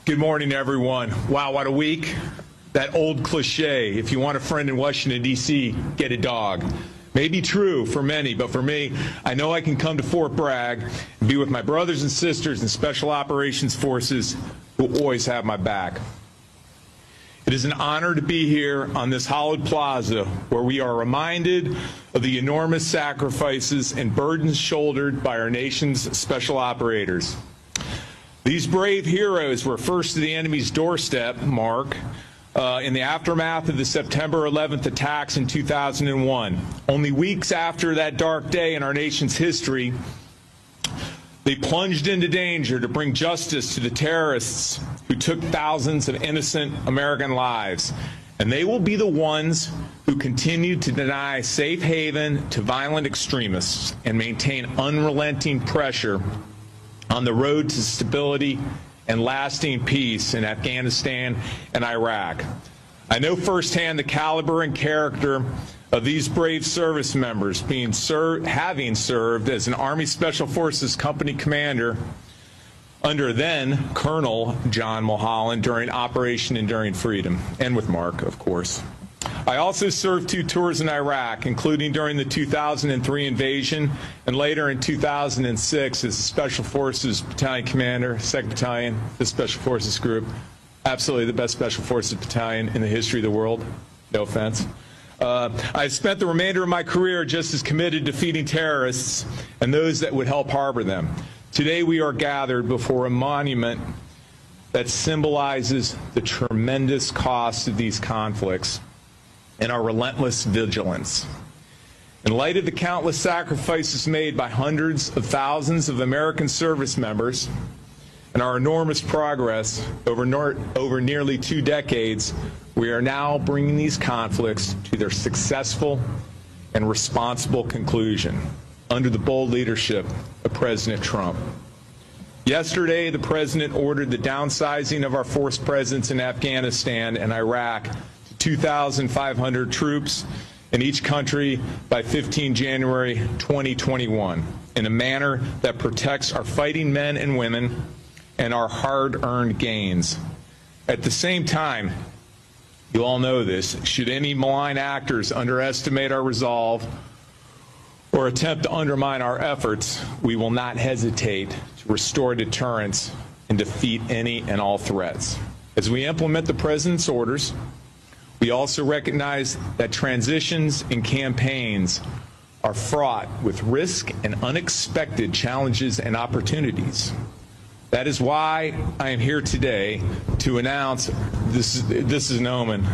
Good morning, everyone. Wow, what a week. That old cliche, if you want a friend in Washington, D.C., get a dog. May be true for many, but for me, I know I can come to Fort Bragg and be with my brothers and sisters in Special Operations Forces who always have my back. It is an honor to be here on this hallowed plaza where we are reminded of the enormous sacrifices and burdens shouldered by our nation's special operators. These brave heroes were first to the enemy's doorstep, Mark, in the aftermath of the September 11th attacks in 2001. Only weeks after that dark day in our nation's history, they plunged into danger to bring justice to the terrorists who took thousands of innocent American lives. And they will be the ones who continue to deny safe haven to violent extremists and maintain unrelenting pressure on the road to stability and lasting peace in Afghanistan and Iraq. I know firsthand the caliber and character of these brave service members, having served as an Army Special Forces company commander under then Colonel John Mulholland during Operation Enduring Freedom, and with Mark, of course. I also served 2 tours in Iraq, including during the 2003 invasion and later in 2006 as a Special Forces Battalion Commander, 2nd Battalion, the Special Forces Group. Absolutely the best Special Forces Battalion in the history of the world. No offense. I spent the remainder of my career just as committed to defeating terrorists and those that would help harbor them. Today we are gathered before a monument that symbolizes the tremendous cost of these conflicts and our relentless vigilance. In light of the countless sacrifices made by hundreds of thousands of American service members and our enormous progress over nearly 2 decades, we are now bringing these conflicts to their successful and responsible conclusion under the bold leadership of President Trump. Yesterday, the President ordered the downsizing of our force presence in Afghanistan and Iraq 2,500 troops in each country by 15 January 2021 in a manner that protects our fighting men and women and our hard-earned gains. At the same time, you all know this, should any malign actors underestimate our resolve or attempt to undermine our efforts, we will not hesitate to restore deterrence and defeat any and all threats. As we implement the President's orders, we also recognize that transitions and campaigns are fraught with risk and unexpected challenges and opportunities. That is why I am here today to announce, this is an omen,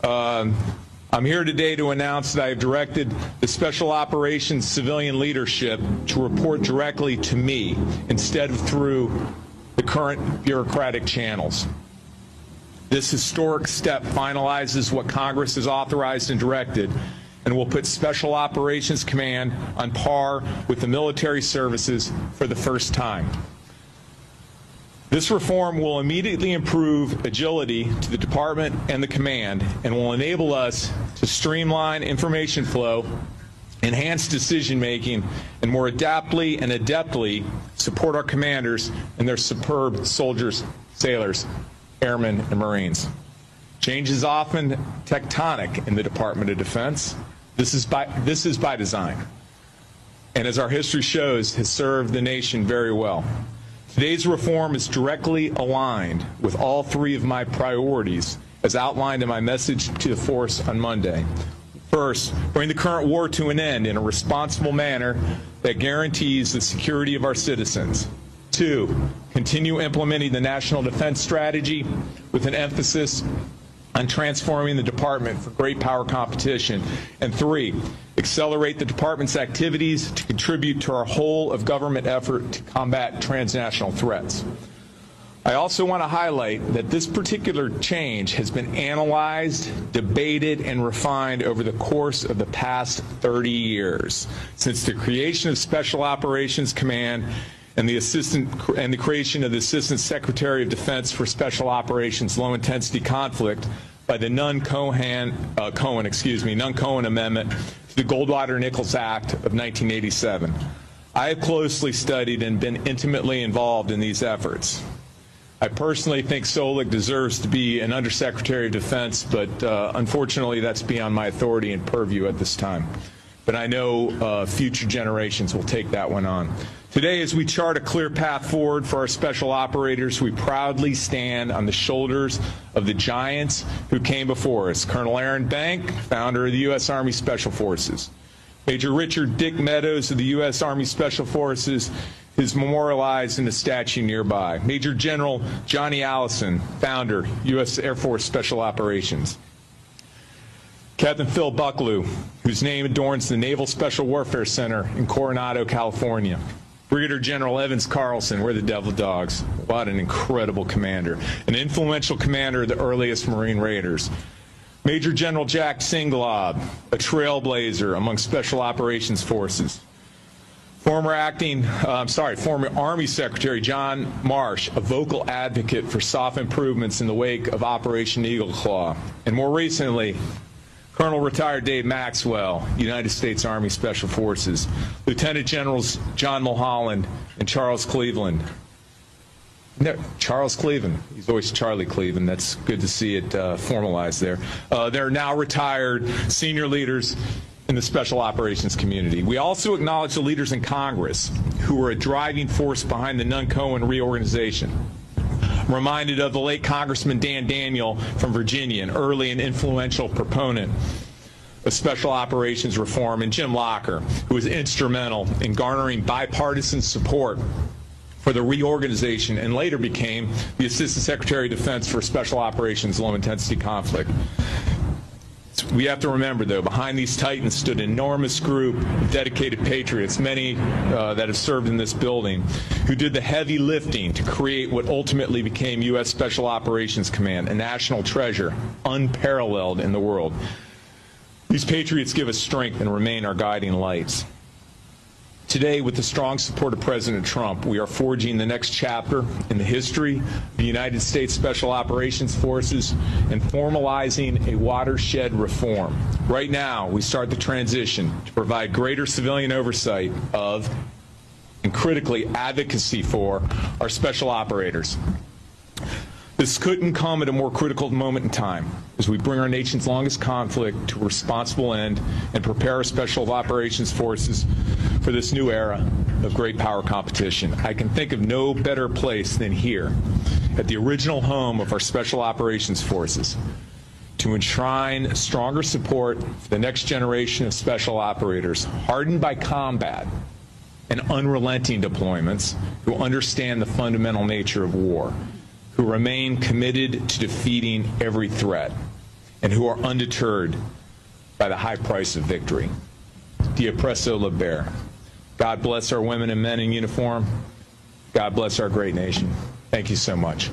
I'm here today to announce that I have directed the Special Operations civilian leadership to report directly to me instead of through the current bureaucratic channels. This historic step finalizes what Congress has authorized and directed and will put Special Operations Command on par with the military services for the first time. This reform will immediately improve agility to the Department and the Command and will enable us to streamline information flow, enhance decision-making, and more adaptly and adeptly support our commanders and their superb soldiers, sailors, airmen, and Marines. Change is often tectonic in the Department of Defense. This is by design, and as our history shows, has served the nation very well. Today's reform is directly aligned with all 3 of my priorities as outlined in my message to the force on Monday. First, bring the current war to an end in a responsible manner that guarantees the security of our citizens. 2, continue implementing the National Defense Strategy with an emphasis on transforming the Department for great power competition. And 3, accelerate the Department's activities to contribute to our whole of government effort to combat transnational threats. I also want to highlight that this particular change has been analyzed, debated, and refined over the course of the past 30 years, since the creation of Special Operations Command and the creation of the Assistant Secretary of Defense for Special Operations Low Intensity Conflict by the Nunn-Cohen Amendment to the Goldwater-Nichols Act of 1987. I have closely studied and been intimately involved in these efforts. I personally think Solik deserves to be an Undersecretary of Defense, but unfortunately that's beyond my authority and purview at this time. But I know future generations will take that one on. Today, as we chart a clear path forward for our special operators, we proudly stand on the shoulders of the giants who came before us. Colonel Aaron Bank, founder of the U.S. Army Special Forces. Major Richard Dick Meadows of the U.S. Army Special Forces is memorialized in a statue nearby. Major General Johnny Allison, founder, U.S. Air Force Special Operations. Captain Phil Bucklew, whose name adorns the Naval Special Warfare Center in Coronado, California. Brigadier General Evans Carlson, we're the Devil Dogs. What an incredible commander. An influential commander of the earliest Marine Raiders. Major General Jack Singlaub, a trailblazer among Special Operations Forces. Former Army Secretary John Marsh, a vocal advocate for soft improvements in the wake of Operation Eagle Claw. And more recently, Colonel Retired Dave Maxwell, United States Army Special Forces. Lieutenant Generals John Mulholland and Charles Cleveland. No, Charles Cleveland. He's always Charlie Cleveland. That's good to see it formalized there. They're now retired senior leaders in the special operations community. We also acknowledge the leaders in Congress who were a driving force behind the Nunn-Cohen reorganization. I'm reminded of the late Congressman Dan Daniel from Virginia, an early and influential proponent of special operations reform, and Jim Locker, who was instrumental in garnering bipartisan support for the reorganization and later became the Assistant Secretary of Defense for Special Operations Low Intensity Conflict. We have to remember, though, behind these titans stood an enormous group of dedicated patriots, many that have served in this building, who did the heavy lifting to create what ultimately became U.S. Special Operations Command, a national treasure, unparalleled in the world. These patriots give us strength and remain our guiding lights. Today, with the strong support of President Trump, we are forging the next chapter in the history of the United States Special Operations Forces and formalizing a watershed reform. Right now, we start the transition to provide greater civilian oversight of, and critically, advocacy for our special operators. This couldn't come at a more critical moment in time as we bring our nation's longest conflict to a responsible end and prepare our special operations forces for this new era of great power competition. I can think of no better place than here, at the original home of our special operations forces, to enshrine stronger support for the next generation of special operators hardened by combat and unrelenting deployments who understand the fundamental nature of war, who remain committed to defeating every threat, and who are undeterred by the high price of victory. Dia Presso Liber. God bless our women and men in uniform. God bless our great nation. Thank you so much.